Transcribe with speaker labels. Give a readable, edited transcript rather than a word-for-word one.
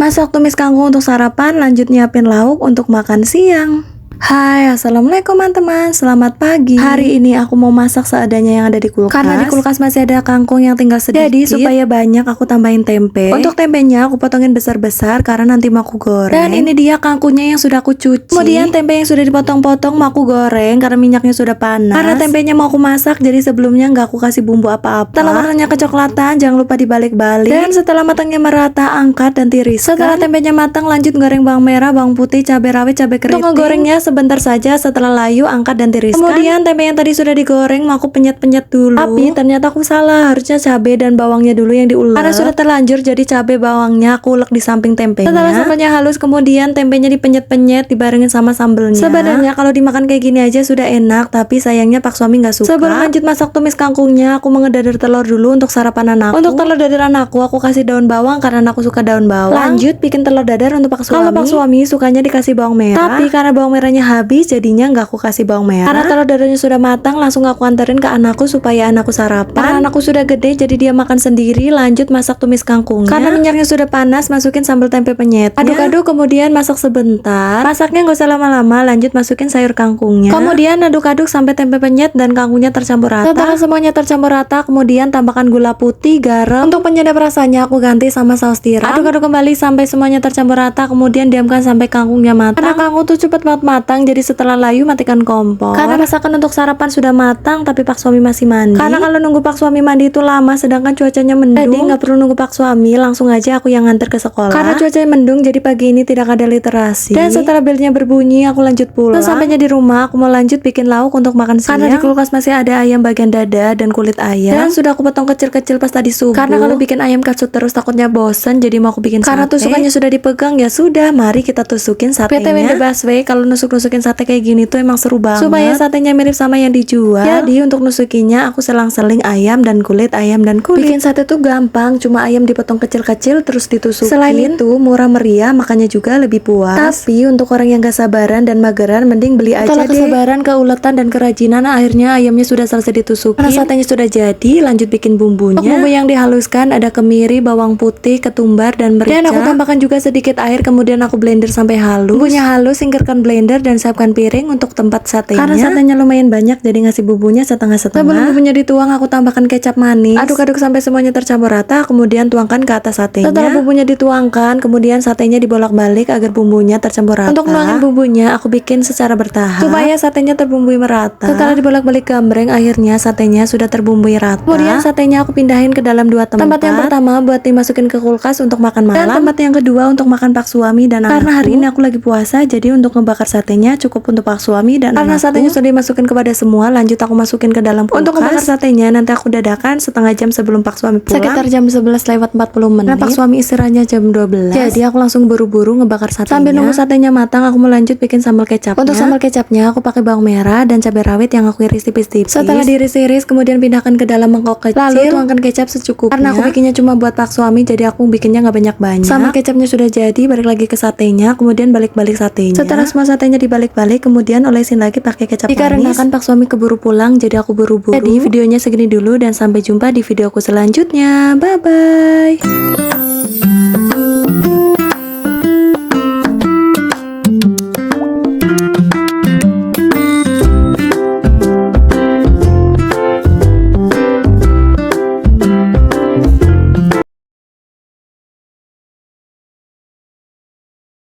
Speaker 1: Masak tumis kangkung untuk sarapan, lanjut nyiapin lauk untuk makan siang. Hai, assalamualaikum teman-teman, selamat pagi. Hari ini aku mau masak seadanya yang ada di kulkas. Karena di kulkas masih ada kangkung yang tinggal sedikit. Jadi supaya banyak aku tambahin tempe. Untuk tempenya aku potongin besar-besar karena nanti mau aku goreng. Dan ini dia kangkungnya yang sudah aku cuci. Kemudian tempe yang sudah dipotong-potong mau aku goreng karena minyaknya sudah panas. Karena tempenya mau aku masak, jadi sebelumnya nggak aku kasih bumbu apa-apa. Setelah warnanya kecoklatan, jangan lupa dibalik-balik. Dan setelah matangnya merata, angkat dan tiriskan. Setelah tempenya matang, lanjut goreng bawang merah, bawang putih, cabai rawit, cabai keriting. Untuk ngegorengnya sebentar saja, setelah layu angkat dan tiriskan. Kemudian tempe yang tadi sudah digoreng mau aku penyet-penyet dulu. Tapi ternyata aku salah, harusnya cabai dan bawangnya dulu yang diulek. Karena sudah terlanjur, jadi cabai bawangnya aku ulek di samping tempenya. Setelah sambalnya halus, kemudian tempenya dipenyet-penyet dibarengin sama sambelnya. Sebenarnya kalau dimakan kayak gini aja sudah enak, tapi sayangnya Pak suami nggak suka. Sebelum lanjut masak tumis kangkungnya, aku mengedadar telur dulu untuk sarapan anakku. Untuk telur dadar anakku, aku kasih daun bawang karena anakku suka daun bawang. Lanjut bikin telur dadar untuk Pak suami. Kalau Pak suami sukanya dikasih bawang merah, tapi karena bawang merahnya habis, jadinya nggak aku kasih bawang merah. Karena telur dadarnya sudah matang, langsung aku anterin ke anakku supaya anakku sarapan. Karena anakku sudah gede, jadi dia makan sendiri. Lanjut masak tumis kangkungnya. Karena minyaknya sudah panas, masukin sambal tempe penyetnya. Aduk-aduk, kemudian masak sebentar. Masaknya nggak usah lama-lama. Lanjut masukin sayur kangkungnya. Kemudian aduk-aduk sampai tempe penyet dan kangkungnya tercampur rata. Setelah semuanya tercampur rata, kemudian tambahkan gula putih, garam. Untuk penyedap rasanya aku ganti sama saus tiram. Aduk-aduk kembali sampai semuanya tercampur rata. Kemudian diamkan sampai kangkungnya matang. Karena kangkung tuh cepat banget matang, jadi setelah layu matikan kompor. Karena masakan untuk sarapan sudah matang, tapi Pak suami masih mandi. Karena kalau nunggu Pak suami mandi itu lama, sedangkan cuacanya mendung. Jadi nggak perlu nunggu Pak suami, langsung aja aku yang nganter ke sekolah. Karena cuacanya mendung, jadi pagi ini tidak ada literasi. Dan setelah belnya berbunyi, aku lanjut pulang. Terus sampainya di rumah, aku mau lanjut bikin lauk untuk makan siang. Karena di kulkas masih ada ayam bagian dada dan kulit ayam. Dan sudah aku potong kecil-kecil pas tadi subuh. Karena kalau bikin ayam kasut terus takutnya bosen, jadi mau aku bikin sate. Karena tusukannya sudah dipegang, ya sudah, mari kita tusukin satenya. BTW the best way kalau nusuk-nusukin sate kayak gini tuh emang seru banget. Supaya satenya mirip sama yang dijual. Jadi untuk nusukinya aku selang-seling ayam dan kulit, ayam dan kulit. Bikin sate tuh gampang, cuma ayam dipotong kecil-kecil terus ditusukin. Selain itu murah meriah, makanya juga lebih puas. Tapi untuk orang yang gak sabaran dan mageran, mending beli aja deh. Setelah kesabaran, keuletan dan kerajinan, akhirnya ayamnya sudah selesai ditusukin. Karena satenya sudah jadi, lanjut bikin bumbunya. Untuk bumbu yang dihaluskan ada kemiri, bawang putih, ketumbar dan merica. Dan aku tambahkan juga sedikit air, kemudian aku blender sampai halus. Bumbunya halus, singkirkan blender dan siapkan piring untuk tempat satenya. Karena satenya lumayan banyak, jadi ngasih bumbunya setengah-setengah. Sebelum bumbunya dituang, aku tambahkan kecap manis. Aduk-aduk sampai semuanya tercampur rata, kemudian tuangkan ke atas satenya. Setelah bumbunya dituangkan, kemudian satenya dibolak-balik agar bumbunya tercampur rata. Untuk nuangin bumbunya, aku bikin secara bertahap supaya satenya terbumbui merata. Setelah dibolak-balik gambreng, akhirnya satenya sudah terbumbui rata. Kemudian satenya aku pindahin ke dalam dua tempat. Tempat yang pertama buat dimasukin ke kulkas untuk makan malam. Dan tempat yang kedua untuk makan Pak suami dan anakku. Karena hari ini aku lagi puasa, jadi untuk ngebakar satenya cukup untuk Pak suami dan karena anakku. Satenya sudah dimasukin kepada semua, lanjut aku masukin ke dalam kulkas. Untuk ngebakar satenya nanti aku dadakan setengah jam sebelum Pak suami pulang. Sekitar jam 11 lewat 40 menit. Nah, Pak suami istirahatnya jam 12. Jadi aku langsung buru-buru ngebakar satenya. Sambil nunggu satenya matang, aku mau lanjut bikin sambal kecapnya. Untuk sambal kecapnya aku pakai bawang merah dan cabai rawit yang aku iris tipis-tipis. Setelah diiris-iris, kemudian pindahkan ke dalam mangkok kecil. Lalu tuangkan kecap secukupnya. Karena aku bikinnya cuma buat Pak suami, jadi aku bikinnya nggak banyak-banyak. Sambal kecapnya sudah jadi, balik lagi ke satenya, kemudian balik-balik satenya. Setelah semua satenya dibalik-balik, kemudian olesin lagi pakai kecap manis. Dikarenakan Pak suami keburu pulang, jadi aku buru-buru. Jadi videonya segini dulu dan sampai jumpa di videoku selanjutnya. Bye bye.